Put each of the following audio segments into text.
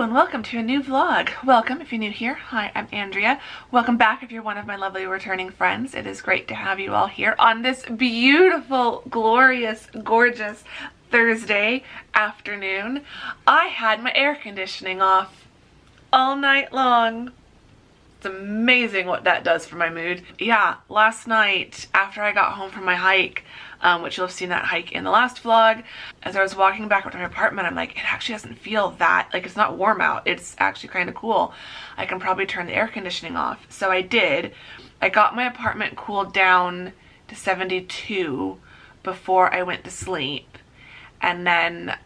Hello and welcome to a new vlog. Welcome if you're new here. Hi, I'm Andrea. Welcome back if you're one of my lovely returning friends. It is great to have you all here on this beautiful, glorious, gorgeous Thursday afternoon. I had my air conditioning off all night long. It's amazing what that does for my mood. Yeah, last night after I got home from my hike, which you'll have seen that hike in the last vlog, as I was walking back up to my apartment, I'm like, it actually doesn't feel that, like it's not warm out. It's actually kind of cool. I can probably turn the air conditioning off. So I did. I got my apartment cooled down to 72 before I went to sleep. And then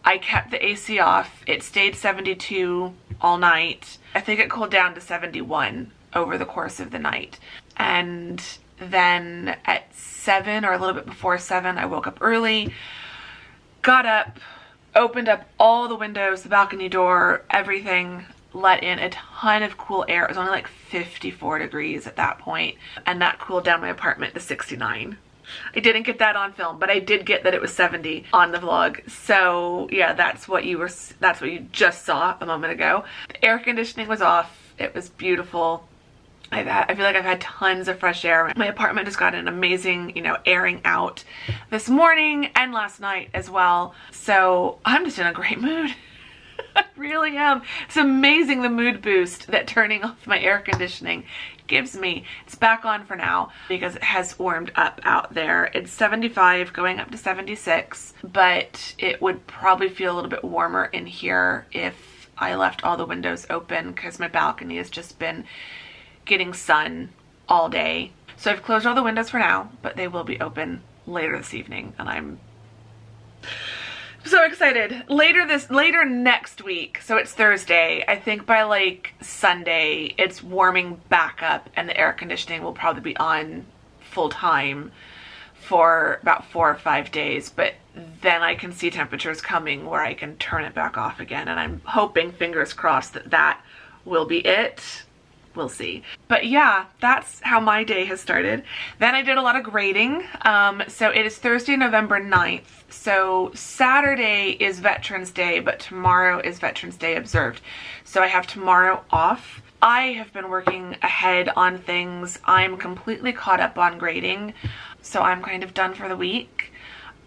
I kept the AC off. It stayed 72 all night. I think it cooled down to 71 over the course of the night. And then at 7 or a little bit before 7, I woke up early, got up, opened up all the windows, the balcony door, everything, let in a ton of cool air. It was only like 54 degrees at that point, and that cooled down my apartment to 69. I didn't get that on film, but I did get that it was 70 on the vlog. So yeah, that's what you just saw a moment ago. The air conditioning was off. It was beautiful. I feel like I've had tons of fresh air. My apartment just got an amazing, airing out this morning and last night as well. So I'm just in a great mood. I really am. It's amazing the mood boost that turning off my air conditioning gives me. It's back on for now because it has warmed up out there. It's 75 going up to 76, but it would probably feel a little bit warmer in here if I left all the windows open because my balcony has just been getting sun all day. So I've closed all the windows for now, but they will be open later this evening, and I'm so excited. Later next week, so it's Thursday, I think by like Sunday it's warming back up and the air conditioning will probably be on full time for about 4 or 5 days, but then I can see temperatures coming where I can turn it back off again, and I'm hoping, fingers crossed, that will be it. We'll see. But yeah, that's how my day has started. Then I did a lot of grading. So it is Thursday, November 9th. So Saturday is Veterans Day, but tomorrow is Veterans Day observed. So I have tomorrow off. I have been working ahead on things. I'm completely caught up on grading. So I'm kind of done for the week,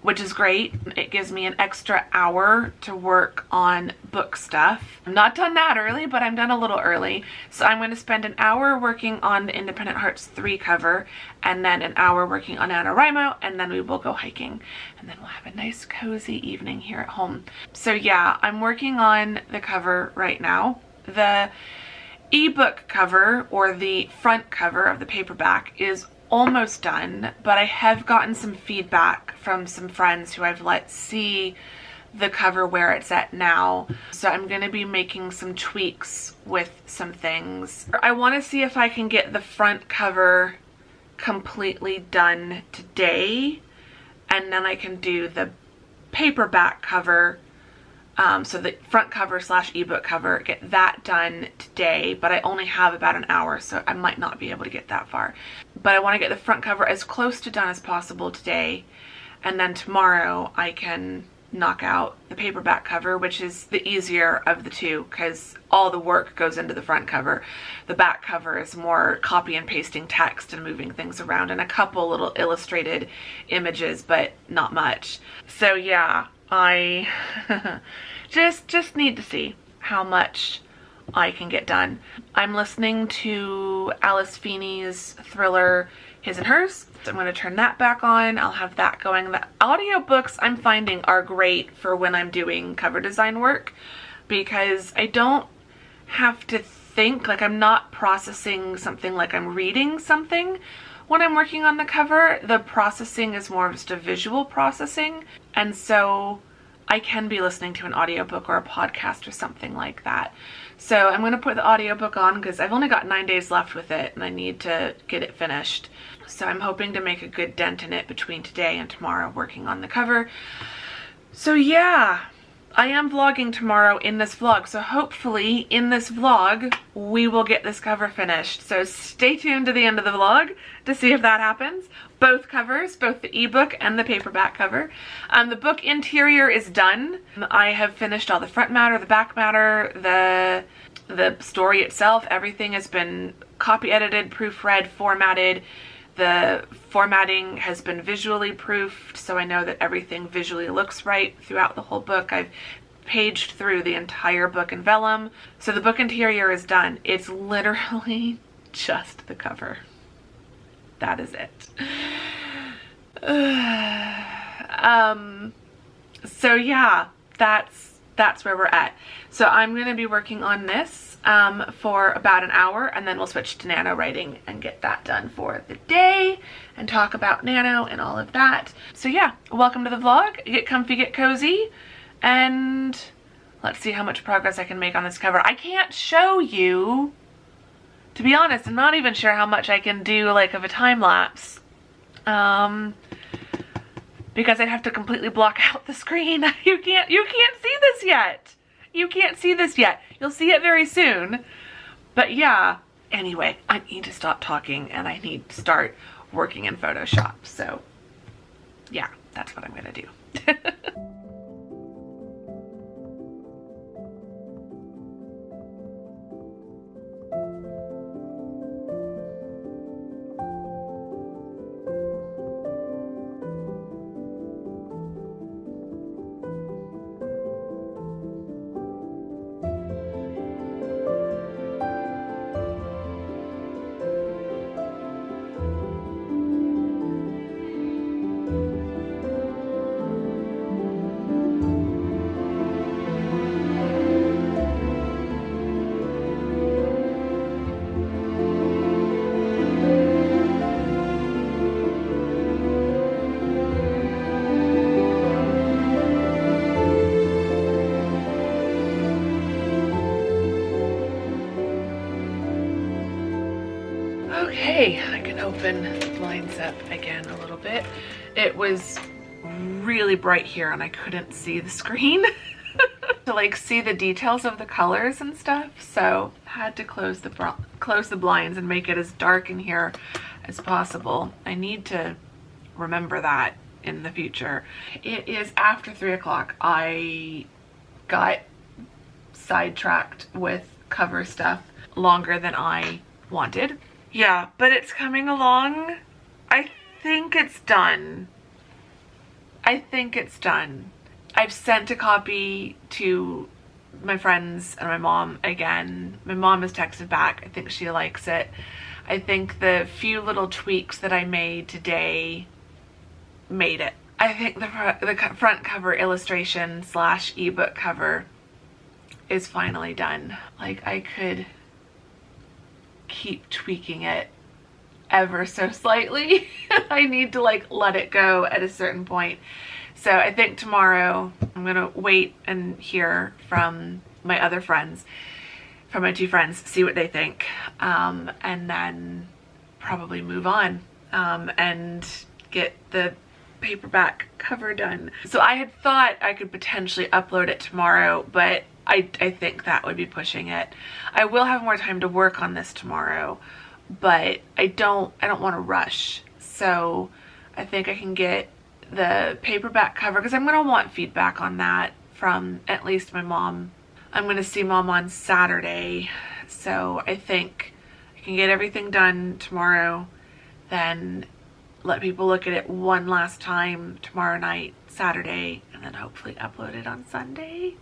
which is great. It gives me an extra hour to work on book stuff. I'm not done that early, but I'm done a little early. So I'm going to spend an hour working on the Independent Hearts 3 cover, and then an hour working on NaNoWriMo, and then we will go hiking. And then we'll have a nice cozy evening here at home. So yeah, I'm working on the cover right now. The ebook cover, or the front cover of the paperback, is almost done, but I have gotten some feedback from some friends who I've let see the cover where it's at now. So I'm going to be making some tweaks with some things. I want to see if I can get the front cover completely done today, and then I can do the paperback cover. So the front cover / ebook cover, get that done today, but I only have about an hour, so I might not be able to get that far. But I want to get the front cover as close to done as possible today, and then tomorrow I can knock out the paperback cover, which is the easier of the two because all the work goes into the front cover. The back cover is more copy and pasting text and moving things around and a couple little illustrated images, but not much. So yeah, I just need to see how much I can get done. I'm listening to Alice Feeney's thriller His and Hers. So I'm going to turn that back on. I'll have that going. The audiobooks I'm finding are great for when I'm doing cover design work because I don't have to think, like I'm not processing something like I'm reading something when I'm working on the cover. The processing is more of just a visual processing, and so I can be listening to an audiobook or a podcast or something like that. So I'm going to put the audiobook on because I've only got 9 days left with it and I need to get it finished. So I'm hoping to make a good dent in it between today and tomorrow working on the cover. So yeah, I am vlogging tomorrow in this vlog, so hopefully in this vlog we will get this cover finished. So stay tuned to the end of the vlog to see if that happens. Both covers, both the ebook and the paperback cover. The book interior is done. I have finished all the front matter, the back matter, the story itself. Everything has been copy edited, proofread, formatted. The formatting has been visually proofed, so I know that everything visually looks right throughout the whole book. I've paged through the entire book in vellum. So the book interior is done. It's literally just the cover. That is it. So yeah, that's where we're at. So I'm going to be working on this for about an hour, and then we'll switch to NaNoWriting and get that done for the day and talk about Nano and all of that. So yeah, welcome to the vlog. Get comfy, get cozy, and let's see how much progress I can make on this cover. I can't show you, to be honest. I'm not even sure how much I can do like of a time lapse, because I'd have to completely block out the screen. You can't see this yet. You can't see this yet. You'll see it very soon. But yeah, anyway, I need to stop talking and I need to start working in Photoshop. So yeah, that's what I'm gonna do. Okay, I can open the blinds up again a little bit. It was really bright here and I couldn't see the screen to like see the details of the colors and stuff, so I had to close the blinds and make it as dark in here as possible. I need to remember that in the future. It is after 3 o'clock. I got sidetracked with cover stuff longer than I wanted. Yeah, but it's coming along. I think it's done. I think it's done. I've sent a copy to my friends and my mom again. My mom has texted back. I think she likes it. I think the few little tweaks that I made today made it. I think the front cover illustration / ebook cover is finally done. Like, I could keep tweaking it ever so slightly. I need to like let it go at a certain point. So I think tomorrow I'm gonna wait and hear from my other friends, from my 2 friends, see what they think, and then probably move on and get the paperback cover done. So I had thought I could potentially upload it tomorrow, but I think that would be pushing it. I will have more time to work on this tomorrow, but I don't want to rush. So I think I can get the paperback cover, because I'm going to want feedback on that from at least my mom. I'm going to see mom on Saturday, so I think I can get everything done tomorrow, then let people look at it one last time tomorrow night, Saturday, and then hopefully upload it on Sunday.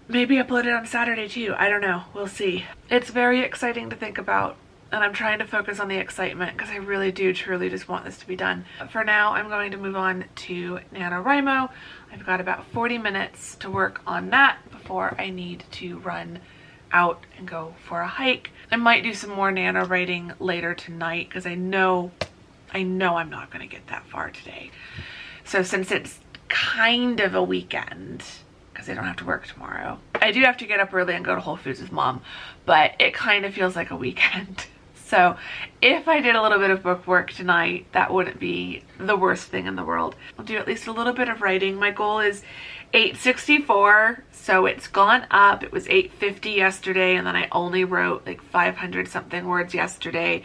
Maybe upload it on Saturday too. I don't know. We'll see. It's very exciting to think about, and I'm trying to focus on the excitement because I really do truly just want this to be done. For now, I'm going to move on to NaNoWriMo. I've got about 40 minutes to work on that before I need to run out and go for a hike. I might do some more NaNoWriting later tonight because I know I'm not going to get that far today. So since it's kind of a weekend, because I don't have to work tomorrow, I do have to get up early and go to Whole Foods with mom, but it kind of feels like a weekend. So if I did a little bit of book work tonight, that wouldn't be the worst thing in the world. I'll do at least a little bit of writing. My goal is 864, so it's gone up. It was 850 yesterday, and then I only wrote like 500 something words yesterday.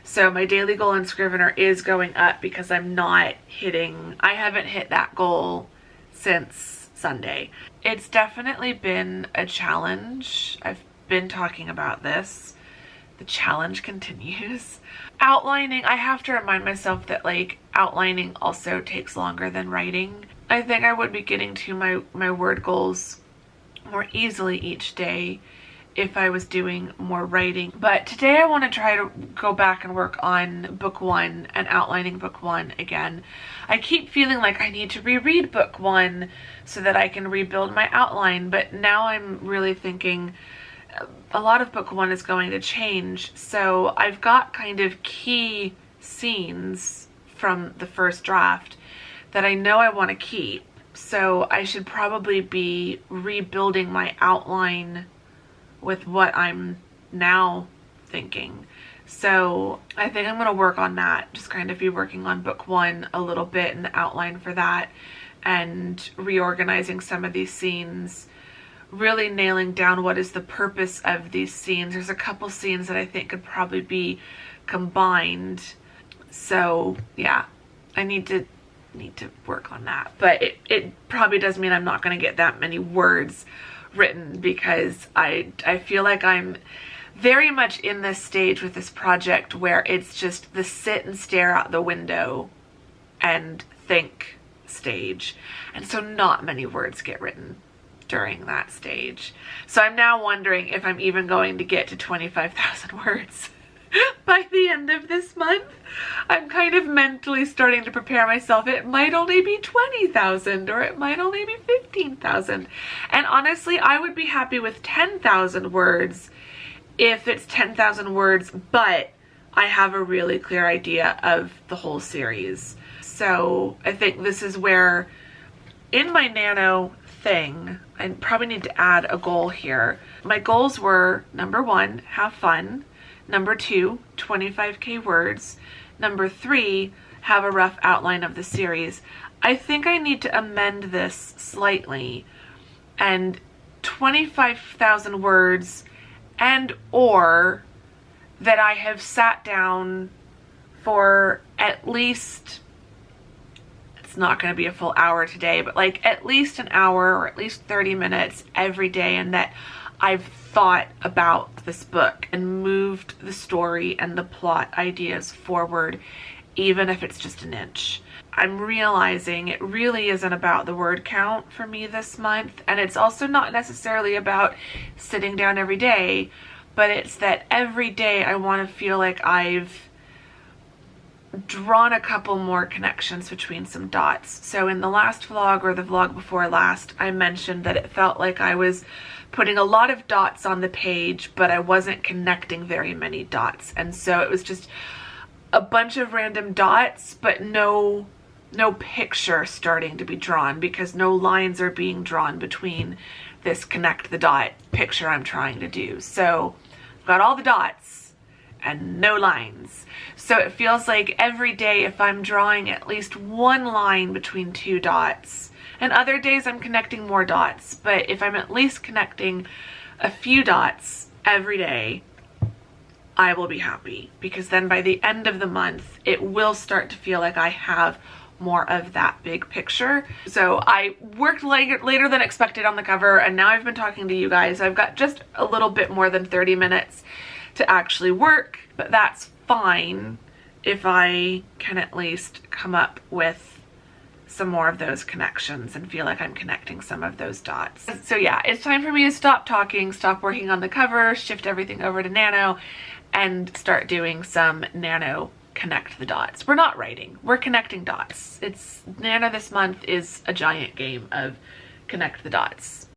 So my daily goal in Scrivener is going up because I haven't hit that goal since Sunday. It's definitely been a challenge. I've been talking about this. The challenge continues. Outlining, I have to remind myself that like outlining also takes longer than writing. I think I would be getting to my word goals more easily each day if I was doing more writing. But today I want to try to go back and work on book 1 and outlining book 1 again. I keep feeling like I need to reread book 1 so that I can rebuild my outline, but now I'm really thinking a lot of book 1 is going to change. So I've got kind of key scenes from the first draft that I know I want to keep. So I should probably be rebuilding my outline with what I'm now thinking. So I think I'm going to work on that, just kind of be working on book 1 a little bit and the outline for that, and reorganizing some of these scenes, really nailing down what is the purpose of these scenes. There's a couple scenes that I think could probably be combined. So yeah, I need to work on that. But it probably does mean I'm not going to get that many words written, because I feel like I'm very much in this stage with this project where it's just the sit and stare out the window and think stage, and so not many words get written during that stage. So I'm now wondering if I'm even going to get to 25,000 words by the end of this month. I'm kind of mentally starting to prepare myself. It might only be 20,000 or it might only be 15,000. And honestly, I would be happy with 10,000 words if it's 10,000 words, but I have a really clear idea of the whole series. So I think this is where in my nano thing, I probably need to add a goal here. My goals were, number 1, have fun. Number 2, 25K words. Number 3, have a rough outline of the series. I think I need to amend this slightly, and 25,000 words, and or that I have sat down for at least, it's not going to be a full hour today, but like at least an hour or at least 30 minutes every day, and that I've thought about this book and moved the story and the plot ideas forward, even if it's just an inch. I'm realizing it really isn't about the word count for me this month, and it's also not necessarily about sitting down every day, but it's that every day I want to feel like I've drawn a couple more connections between some dots. So in the last vlog, or the vlog before last, I mentioned that it felt like I was putting a lot of dots on the page, but I wasn't connecting very many dots. And so it was just a bunch of random dots, but no picture starting to be drawn, because no lines are being drawn between this connect the dot picture I'm trying to do. So I've got all the dots and no lines. So it feels like every day if I'm drawing at least one line between 2 dots, and other days I'm connecting more dots, but if I'm at least connecting a few dots every day, I will be happy, because then by the end of the month, it will start to feel like I have more of that big picture. So I worked later than expected on the cover, and now I've been talking to you guys. I've got just a little bit more than 30 minutes to actually work, but that's fine if I can at least come up with some more of those connections and feel like I'm connecting some of those dots. So yeah, it's time for me to stop talking, stop working on the cover, shift everything over to Nano, and start doing some Nano connect the dots. We're not writing, we're connecting dots. It's Nano this month is a giant game of connect the dots.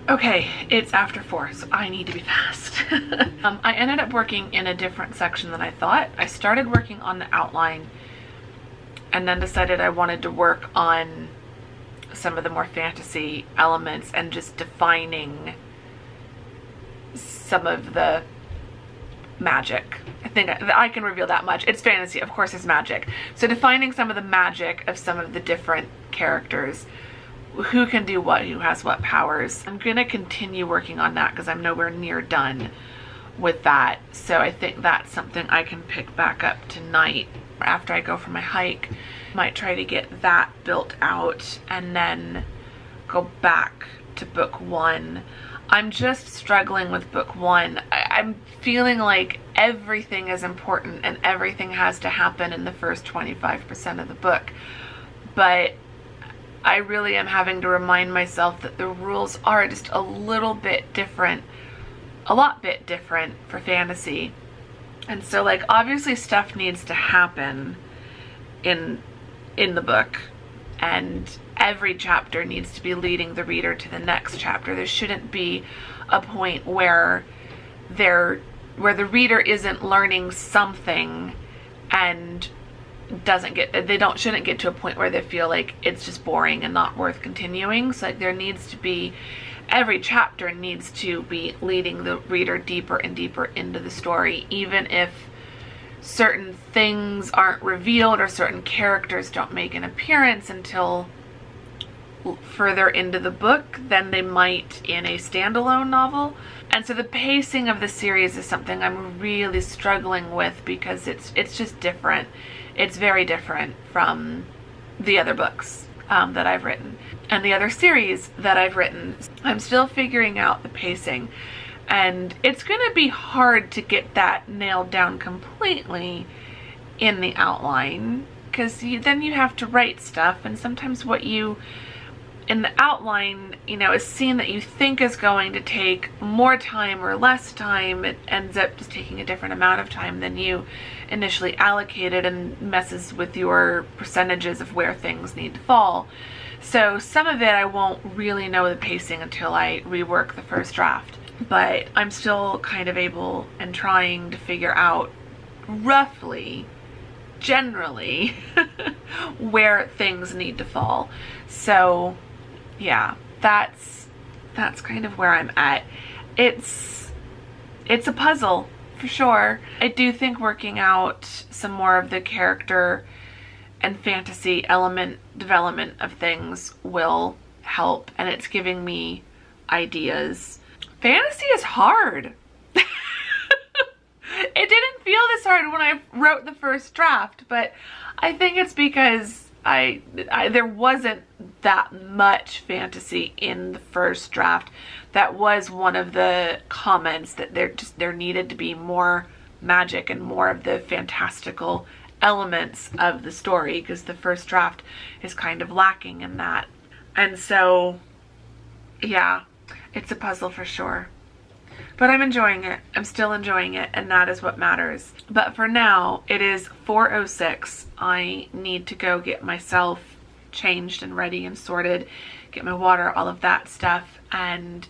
Okay, it's after 4, so I need to be fast. I ended up working in a different section than I thought. I started working on the outline and then decided I wanted to work on some of the more fantasy elements and just defining some of the magic. I think I can reveal that much. It's fantasy, of course it's magic. So defining some of the magic of some of the different characters, who can do what, who has what powers. I'm gonna continue working on that because I'm nowhere near done with that. So I think that's something I can pick back up tonight after I go for my hike. Might try to get that built out and then go back to book 1. I'm just struggling with book 1. I'm feeling like everything is important and everything has to happen in the first 25% of the book. But I really am having to remind myself that the rules are just a little bit different, a lot bit different for fantasy. And so like obviously stuff needs to happen in the book, and every chapter needs to be leading the reader to the next chapter. There shouldn't be a point where the reader isn't learning something and shouldn't get to a point where they feel like it's just boring and not worth continuing. So like there needs to be, every chapter needs to be leading the reader deeper and deeper into the story, even if certain things aren't revealed or certain characters don't make an appearance until further into the book than they might in a standalone novel. And so the pacing of the series is something I'm really struggling with because it's just different. It's very different from the other books that I've written and the other series that I've written. I'm still figuring out the pacing, and it's going to be hard to get that nailed down completely in the outline because then you have to write stuff, and sometimes what you in the outline, you know, a scene that you think is going to take more time or less time, it ends up just taking a different amount of time than you initially allocated and messes with your percentages of where things need to fall. So some of it I won't really know the pacing until I rework the first draft. But I'm still kind of able and trying to figure out roughly, generally, where things need to fall. So yeah, that's kind of where I'm at. It's a puzzle for sure. I do think working out some more of the character and fantasy element development of things will help, and it's giving me ideas. Fantasy is hard. It didn't feel this hard when I wrote the first draft, but I think it's because there wasn't that much fantasy in the first draft. That was one of the comments, that there needed to be more magic and more of the fantastical elements of the story, because the first draft is kind of lacking in that. And so yeah, it's a puzzle for sure. But I'm enjoying it. I'm still enjoying it, and that is what matters. But for now, it is 4:06. I need to go get myself changed and ready and sorted, get my water, all of that stuff, and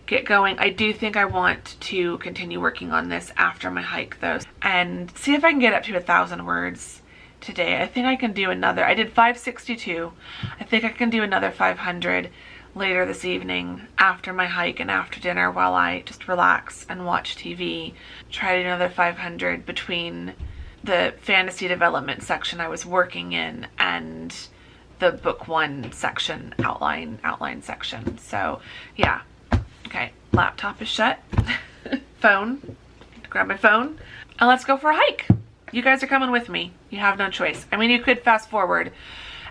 get going. I do think I want to continue working on this after my hike though, and see if I can get up to 1,000 words today. I think I can do another. I did 562. I think I can do another 500 later this evening after my hike and after dinner while I just relax and watch TV. Try to do another 500 between the fantasy development section I was working in and the book 1 section, outline section. So yeah, okay, laptop is shut. Phone, grab my phone, and let's go for a hike. You guys are coming with me. You have no choice. I mean, you could fast forward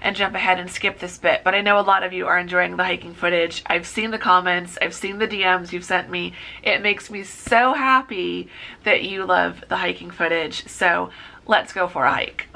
and jump ahead and skip this bit, but I know a lot of you are enjoying the hiking footage. I've seen the comments, I've seen the DMs you've sent me. It makes me so happy that you love the hiking footage. So let's go for a hike.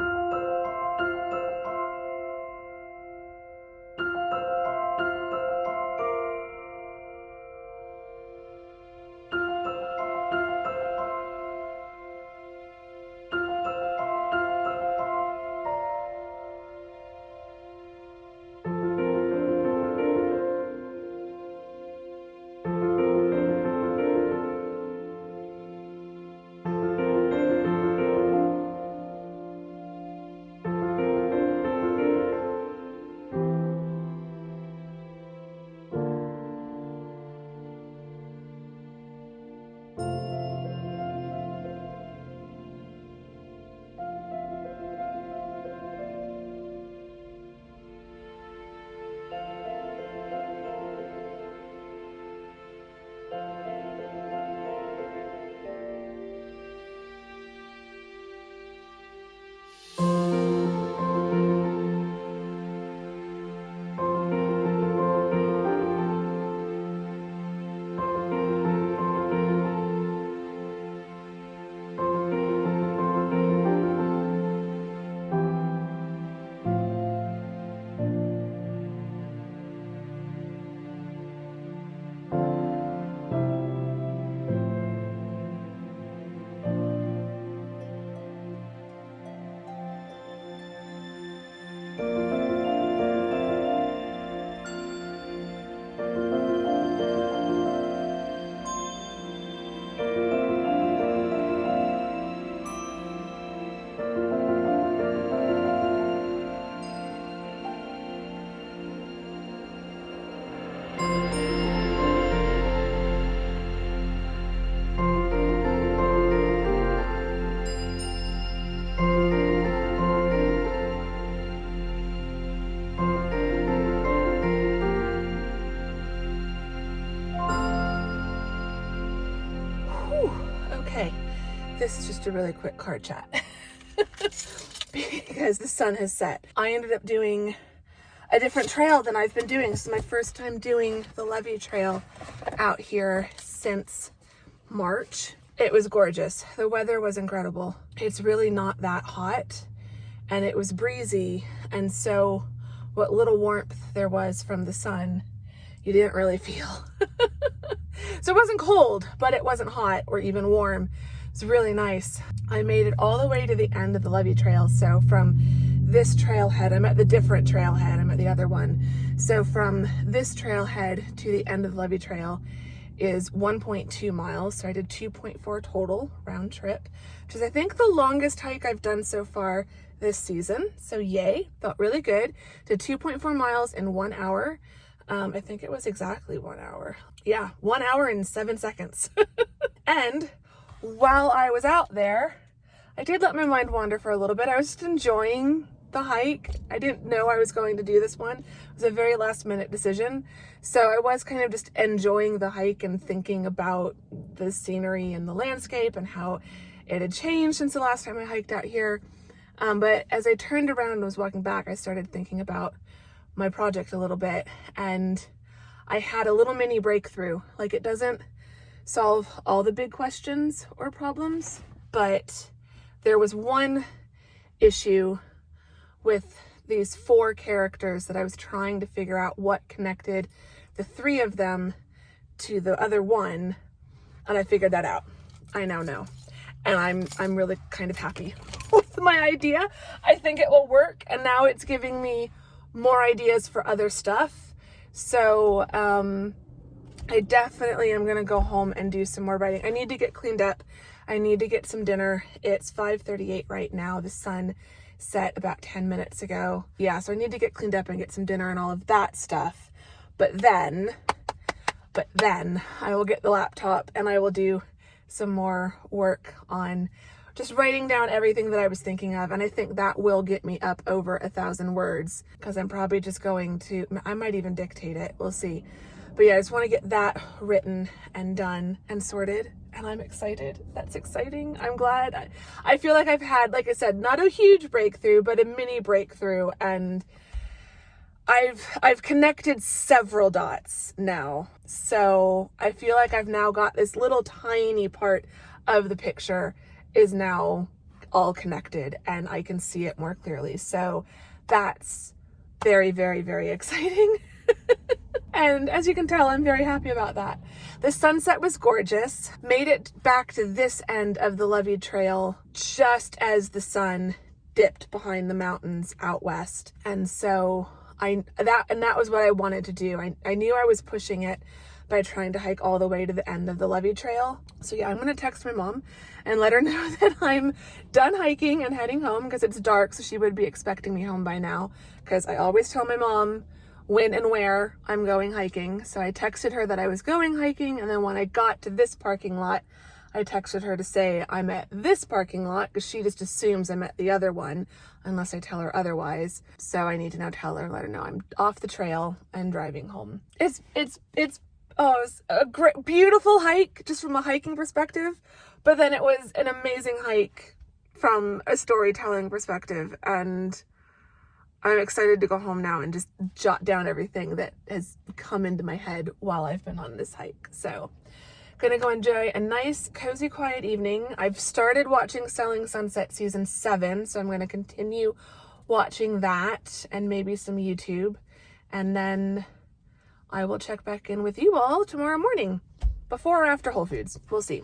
Okay, this is just a really quick car chat because the sun has set. I ended up doing a different trail than I've been doing. This is my first time doing the Levee Trail out here since March. It was gorgeous. The weather was incredible. It's really not that hot and it was breezy. And so what little warmth there was from the sun, you didn't really feel. So it wasn't cold, but it wasn't hot or even warm. It's really nice. I made it all the way to the end of the Levee Trail. So from this trailhead, I'm at the different trailhead, I'm at the other one. So from this trailhead to the end of the Levee Trail is 1.2 miles. So I did 2.4 total round trip, which is I think the longest hike I've done so far this season. So yay, felt really good. Did 2.4 miles in 1 hour. I think it was exactly 1 hour. Yeah, 1 hour and 7 seconds. And while I was out there, I did let my mind wander for a little bit. I was just enjoying the hike. I didn't know I was going to do this one. It was a very last minute decision. So I was kind of just enjoying the hike and thinking about the scenery and the landscape and how it had changed since the last time I hiked out here. But as I turned around and was walking back, I started thinking about my project a little bit, and I had a little mini breakthrough. Like, it doesn't solve all the big questions or problems, but there was one issue with these 4 characters that I was trying to figure out what connected the 3 of them to the other one, and I figured that out. I now know, and I'm really kind of happy with my idea. I think it will work, and now it's giving me more ideas for other stuff. So I definitely am gonna go home and do some more writing. I need to get cleaned up. I need to get some dinner. It's 5:38 right now. The sun set about 10 minutes ago. Yeah, so I need to get cleaned up and get some dinner and all of that stuff. But then I will get the laptop and I will do some more work on just writing down everything that I was thinking of. And I think that will get me up over 1,000 words, because I'm probably just going to, I might even dictate it. We'll see. But yeah, I just want to get that written and done and sorted. And I'm excited. That's exciting. I'm glad. I feel like I've had, like I said, not a huge breakthrough, but a mini breakthrough. And I've connected several dots now. So I feel like I've now got this little tiny part of the picture is now all connected and I can see it more clearly. So that's very, very, very exciting. And as you can tell, I'm very happy about that. The sunset was gorgeous. Made it back to this end of the Levee Trail just as the sun dipped behind the mountains out west. And so that was what I wanted to do. I knew I was pushing it by trying to hike all the way to the end of the Levee Trail. So yeah, I'm gonna text my mom and let her know that I'm done hiking and heading home, because it's dark, so she would be expecting me home by now, because I always tell my mom when and where I'm going hiking. So I texted her that I was going hiking, and then when I got to this parking lot, I texted her to say I'm at this parking lot, because she just assumes I'm at the other one unless I tell her otherwise. So I need to now tell her, let her know I'm off the trail and driving home. It was a great, beautiful hike just from a hiking perspective, but then it was an amazing hike from a storytelling perspective, and I'm excited to go home now and just jot down everything that has come into my head while I've been on this hike. So gonna go enjoy a nice, cozy, quiet evening. I've started watching Selling Sunset season 7, so I'm gonna continue watching that and maybe some YouTube, and then I will check back in with you all tomorrow morning, before or after Whole Foods. We'll see.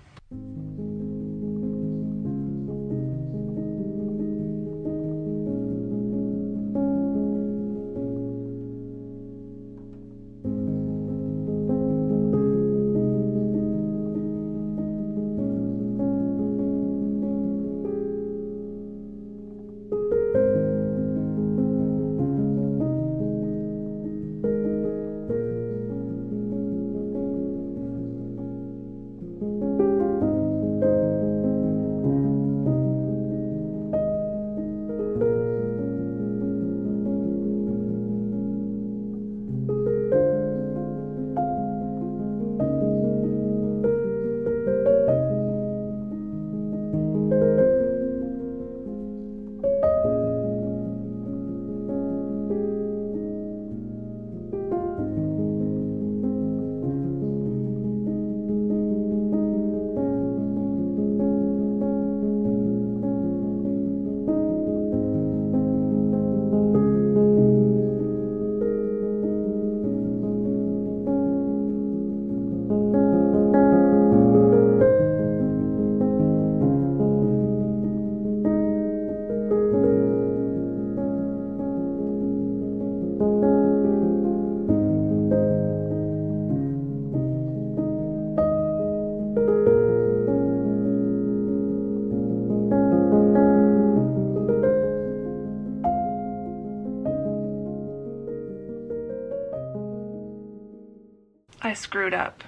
screwed up.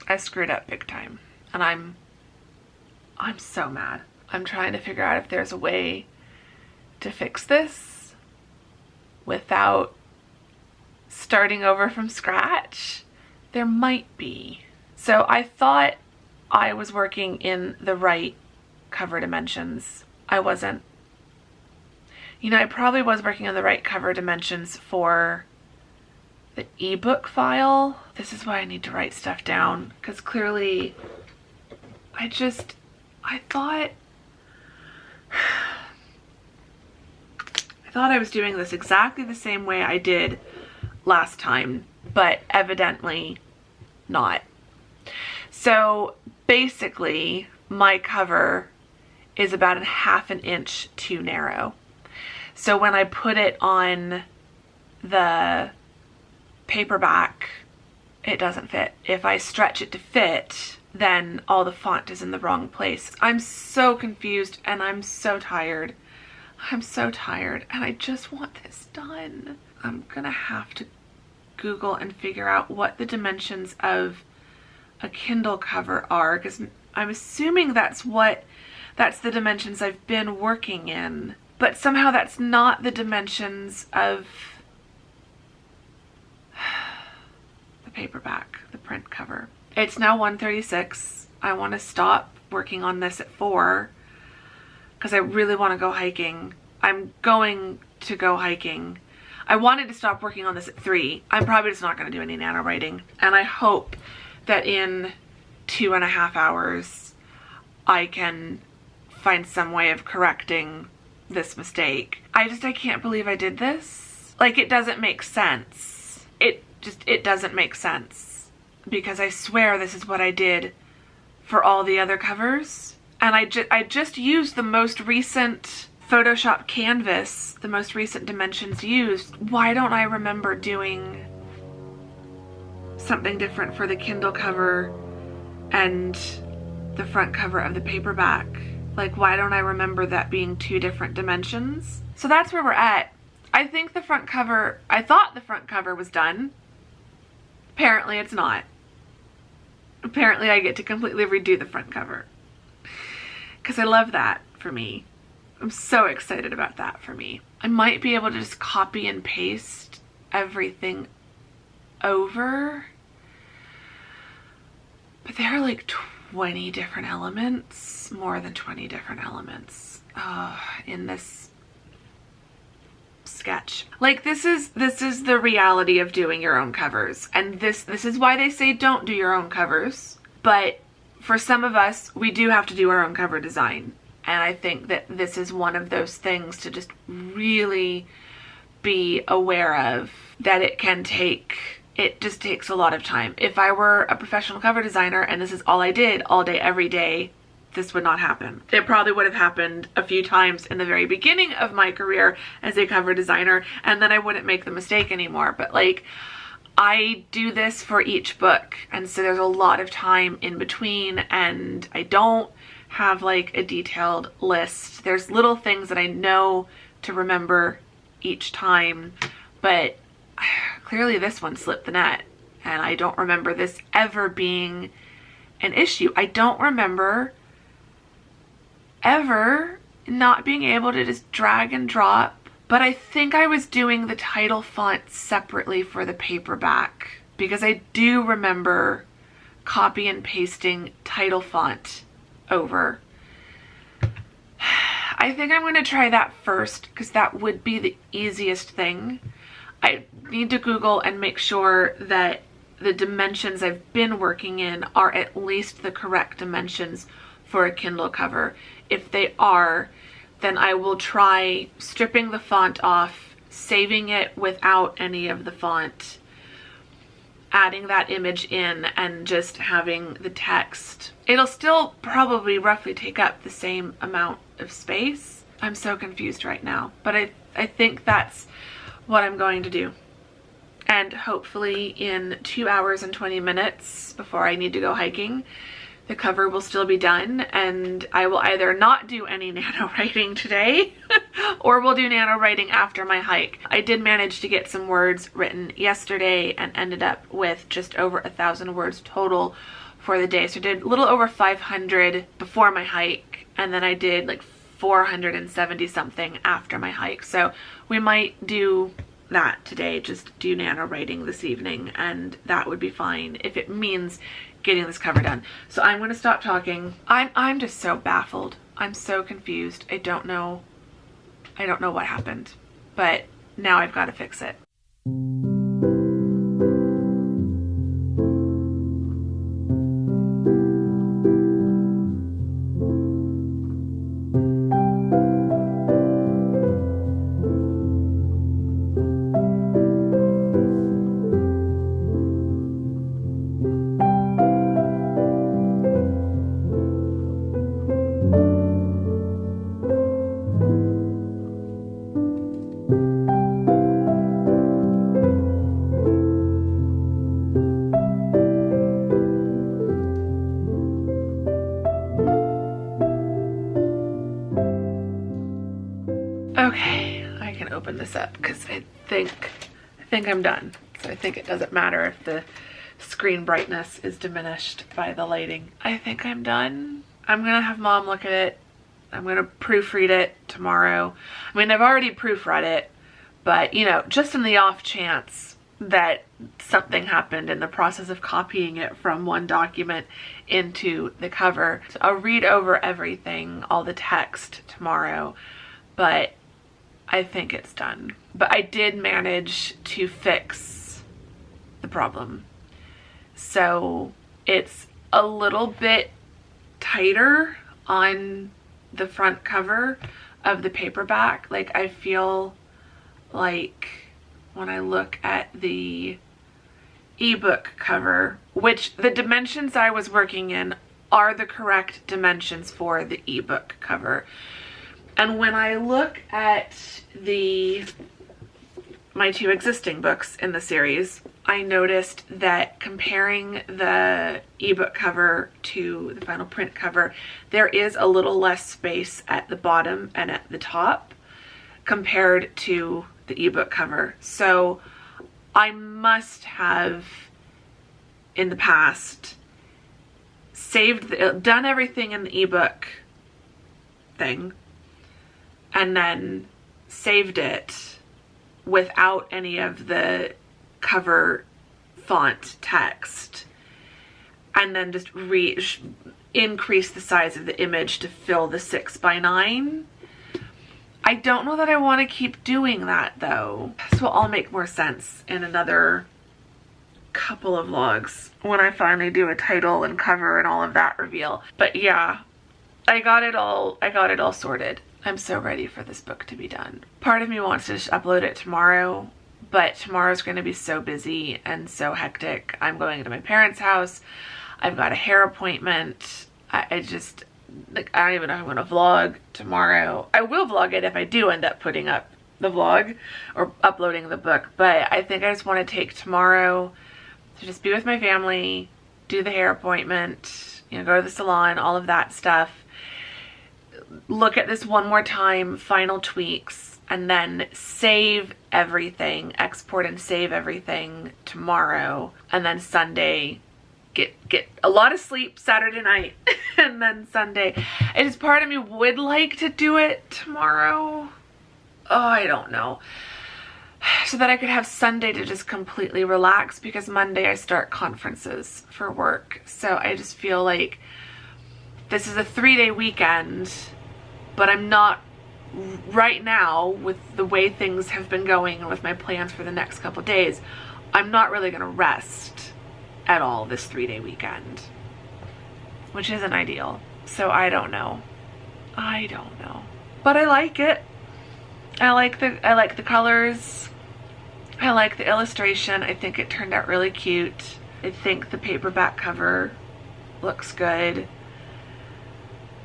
I screwed up big time. And I'm so mad. I'm trying to figure out if there's a way to fix this without starting over from scratch. There might be. So I thought I was working in the right cover dimensions. I wasn't. You know, I probably was working on the right cover dimensions for the ebook file. This is why I need to write stuff down, because clearly I thought I was doing this exactly the same way I did last time, but evidently not. So basically my cover is about 1/2 inch too narrow. So when I put it on the paperback, it doesn't fit. If I stretch it to fit, then all the font is in the wrong place. I'm so confused and I'm so tired. I'm so tired and I just want this done. I'm gonna have to Google and figure out what the dimensions of a Kindle cover are, because I'm assuming that's the dimensions I've been working in, but somehow that's not the dimensions of the paperback, the print cover. It's now 1:36. I want to stop working on this at 4 because I really want to go hiking. I'm going to go hiking. I wanted to stop working on this at 3. I'm probably just not going to do any NaNoWriting, and I hope that in 2.5 hours I can find some way of correcting this mistake. I can't believe I did this. Like, it doesn't make sense. It doesn't make sense, because I swear this is what I did for all the other covers, and I just used the most recent Photoshop canvas, the most recent dimensions used. Why don't I remember doing something different for the Kindle cover and the front cover of the paperback? Like, why don't I remember that being 2 different dimensions? So that's where we're at. I think the front cover, I thought the front cover was done. Apparently it's not. Apparently I get to completely redo the front cover, because I love that for me. I'm so excited about that for me. I might be able to just copy and paste everything over, but there are like 20 different elements, more than 20 different elements in this sketch. Like, this is the reality of doing your own covers, and this is why they say don't do your own covers. But for some of us, we do have to do our own cover design, and I think that this is one of those things to just really be aware of, that it just takes a lot of time. If I were a professional cover designer and this is all I did all day, every day, this would not happen. It probably would have happened a few times in the very beginning of my career as a cover designer, and then I wouldn't make the mistake anymore. But like, I do this for each book, and so there's a lot of time in between, and I don't have like a detailed list. There's little things that I know to remember each time, but clearly this one slipped the net, and I don't remember this ever being an issue. I don't remember ever not being able to just drag and drop, but I think I was doing the title font separately for the paperback, because I do remember copy and pasting title font over. I think I'm going to try that first, because that would be the easiest thing. I need to Google and make sure that the dimensions I've been working in are at least the correct dimensions for a Kindle cover. If they are, then I will try stripping the font off, saving it without any of the font, adding that image in, and just having the text. It'll still probably roughly take up the same amount of space. I'm so confused right now, but I think that's what I'm going to do. And hopefully in 2 hours and 20 minutes before I need to go hiking, the cover will still be done, and I will either not do any NaNoWriting today or we'll do NaNoWriting after my hike. I did manage to get some words written yesterday and ended up with just over 1,000 words total for the day. So I did a little over 500 before my hike, and then I did like 470 something after my hike. So we might do that today, just do NaNoWriting this evening, and that would be fine if it means getting this cover done. So I'm going to stop talking. I'm just so baffled. I'm so confused. I don't know what happened, but now I've got to fix it. Okay, I can open this up because I think I'm done. So I think it doesn't matter if the screen brightness is diminished by the lighting. I think I'm done. I'm gonna have Mom look at it. I'm gonna proofread it tomorrow. I mean, I've already proofread it, but you know, just in the off chance that something happened in the process of copying it from one document into the cover. So I'll read over everything, all the text tomorrow, but I think it's done. But I did manage to fix the problem. So it's a little bit tighter on the front cover of the paperback. Like, I feel like when I look at the ebook cover, which the dimensions I was working in are the correct dimensions for the ebook cover. And when I look at my two existing books in the series, I noticed that comparing the ebook cover to the final print cover, there is a little less space at the bottom and at the top compared to the ebook cover. So I must have in the past done everything in the ebook thing, and then saved it without any of the cover font text, and then just increase the size of the image to fill the 6x9. I don't know that I want to keep doing that though. This will all make more sense in another couple of vlogs when I finally do a title and cover and all of that reveal. But yeah, I got it all sorted. I'm so ready for this book to be done. Part of me wants to just upload it tomorrow, but tomorrow's going to be so busy and so hectic. I'm going to my parents' house. I've got a hair appointment. I don't even know if I'm going to vlog tomorrow. I will vlog it if I do end up putting up the vlog or uploading the book, but I think I just want to take tomorrow to just be with my family, do the hair appointment, you know, go to the salon, all of that stuff. Look at this one more time, final tweaks, and then save everything, export and save everything tomorrow, and then Sunday get a lot of sleep Saturday night and then Sunday. And just part of me would like to do it tomorrow. Oh, I don't know. So that I could have Sunday to just completely relax, because Monday I start conferences for work. So I just feel like this is a 3-day weekend, but I'm not right now, with the way things have been going and with my plans for the next couple days, I'm not really going to rest at all this 3-day weekend, which isn't ideal. So I don't know. But I like it. I like the colors. I like the illustration. I think it turned out really cute. I think the paperback cover looks good.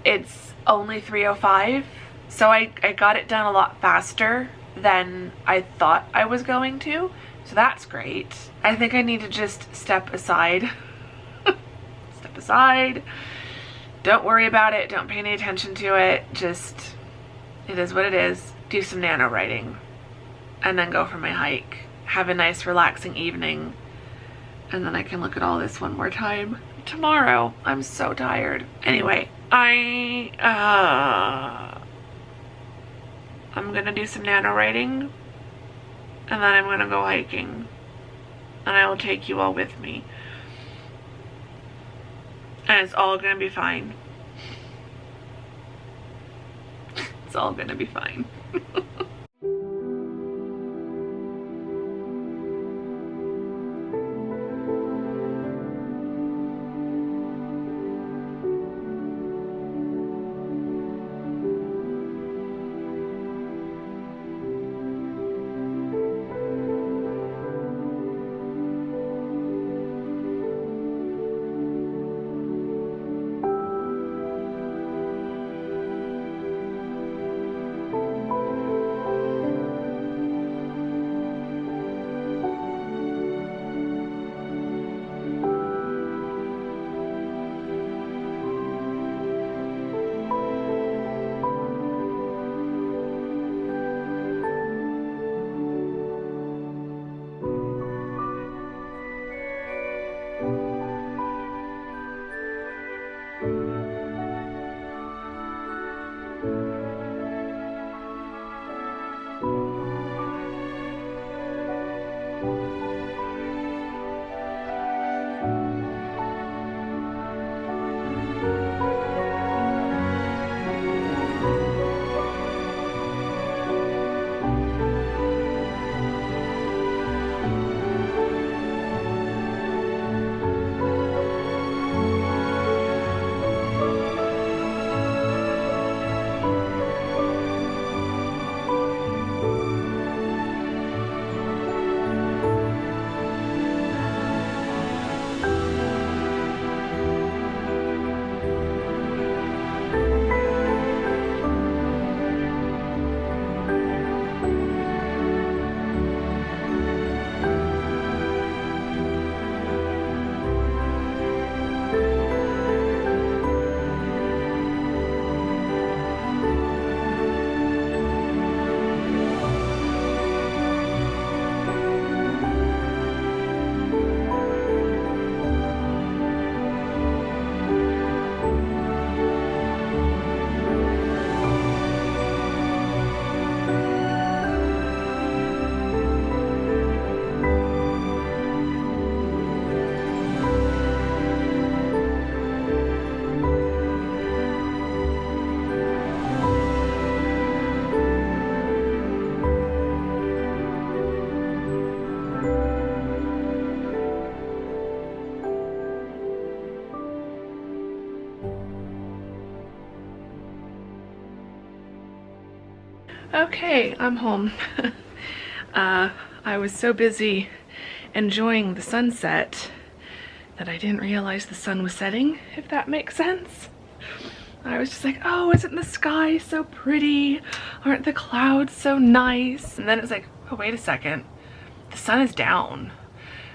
It's only $305, so I got it done a lot faster than I thought I was going to, so that's great. I think I need to just step aside. Step aside. Don't worry about it. Don't pay any attention to it. Just, it is what it is. do some NaNoWriting, and then go for my hike, have a nice relaxing evening, and then I can look at all this one more time tomorrow. I'm so tired. Anyway, I'm gonna do some NaNoWriting, and then I'm gonna go hiking, and I will take you all with me, and it's all gonna be fine. It's all gonna be fine. Okay, I'm home. I was so busy enjoying the sunset that I didn't realize the sun was setting, if that makes sense. I was just like, oh, isn't the sky so pretty? Aren't the clouds so nice? And then it's like, oh, wait a second. The sun is down.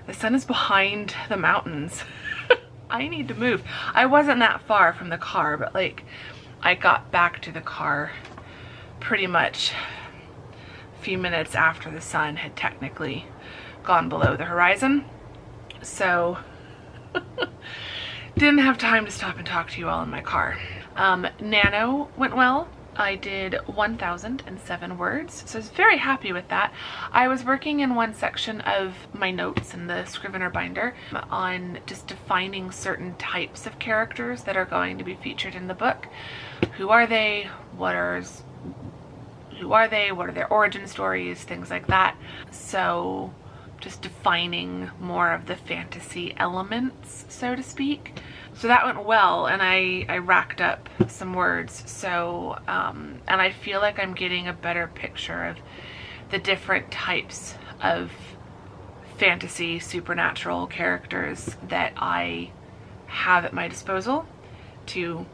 The sun is behind the mountains. I need to move. I wasn't that far from the car, but like I got back to the car pretty much a few minutes after the sun had technically gone below the horizon. So didn't have time to stop and talk to you all in my car. Nano went well. I did 1,007 words, so I was very happy with that. I was working in one section of my notes in the Scrivener binder on just defining certain types of characters that are going to be featured in the book. Who are they? What are their origin stories? Things like that. So just defining more of the fantasy elements, so to speak. So that went well, and I racked up some words. So, and I feel like I'm getting a better picture of the different types of fantasy, supernatural characters that I have at my disposal to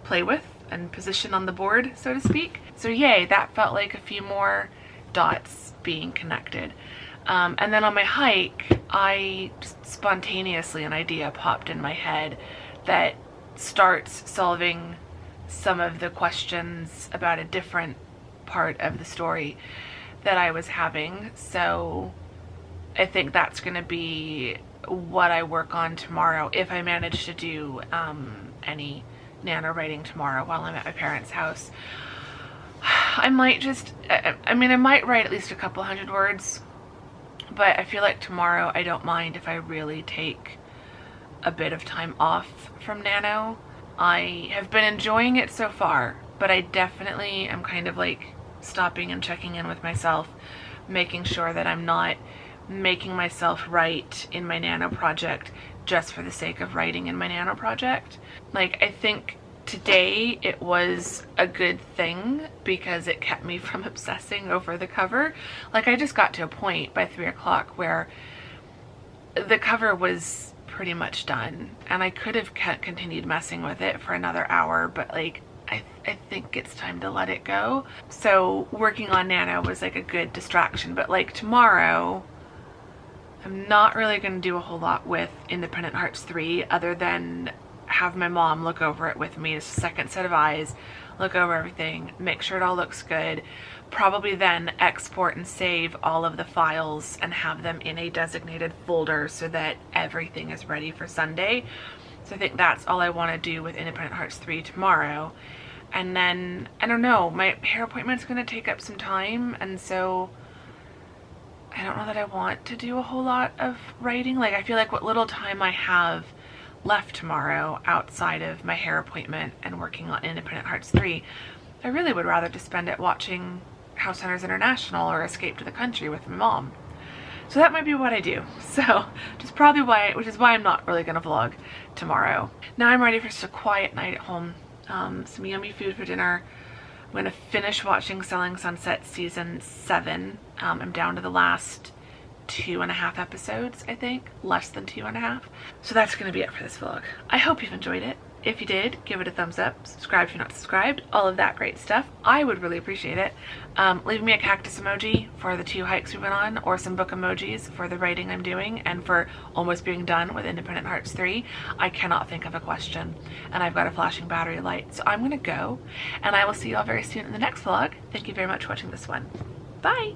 play with and position on the board, so to speak. So yay, that felt like a few more dots being connected. And then on my hike, I just spontaneously, an idea popped in my head that starts solving some of the questions about a different part of the story that I was having. So I think that's going to be what I work on tomorrow, if I manage to do any NaNoWriting tomorrow while I'm at my parents' house. I might just, I mean, I might write at least a couple hundred words, but I feel like tomorrow I don't mind if I really take a bit of time off from Nano. I have been enjoying it so far, but I definitely am kind of like stopping and checking in with myself, making sure that I'm not making myself write in my Nano project just for the sake of writing in my Nano project. Like, I think today it was a good thing because it kept me from obsessing over the cover. Like, I just got to a point by 3 o'clock where the cover was pretty much done, and I could have continued messing with it for another hour, but like I think it's time to let it go. So working on Nano was like a good distraction, but like tomorrow I'm not really going to do a whole lot with Independent Hearts 3 other than have my mom look over it with me, a second set of eyes, look over everything, make sure it all looks good, probably then export and save all of the files and have them in a designated folder so that everything is ready for Sunday. So I think that's all I want to do with Independent Hearts 3 tomorrow. And then, I don't know, my hair appointment's going to take up some time, and so I don't know that I want to do a whole lot of writing. Like, I feel like what little time I have left tomorrow outside of my hair appointment and working on Independent Hearts 3, I really would rather just spend it watching House Hunters International or Escape to the Country with my mom. So that might be what I do. So just probably why, which is why I'm not really going to vlog tomorrow. Now I'm ready for just a quiet night at home. Some yummy food for dinner. I'm going to finish watching Selling Sunset season 7. I'm down to the last 2.5 episodes, I think. Less than 2.5. So that's going to be it for this vlog. I hope you've enjoyed it. If you did, give it a thumbs up, subscribe if you're not subscribed, all of that great stuff. I would really appreciate it. Leave me a cactus emoji for the 2 hikes we went on, or some book emojis for the writing I'm doing and for almost being done with Independent Hearts 3. I cannot think of a question, and I've got a flashing battery light. So I'm going to go, and I will see you all very soon in the next vlog. Thank you very much for watching this one. Bye!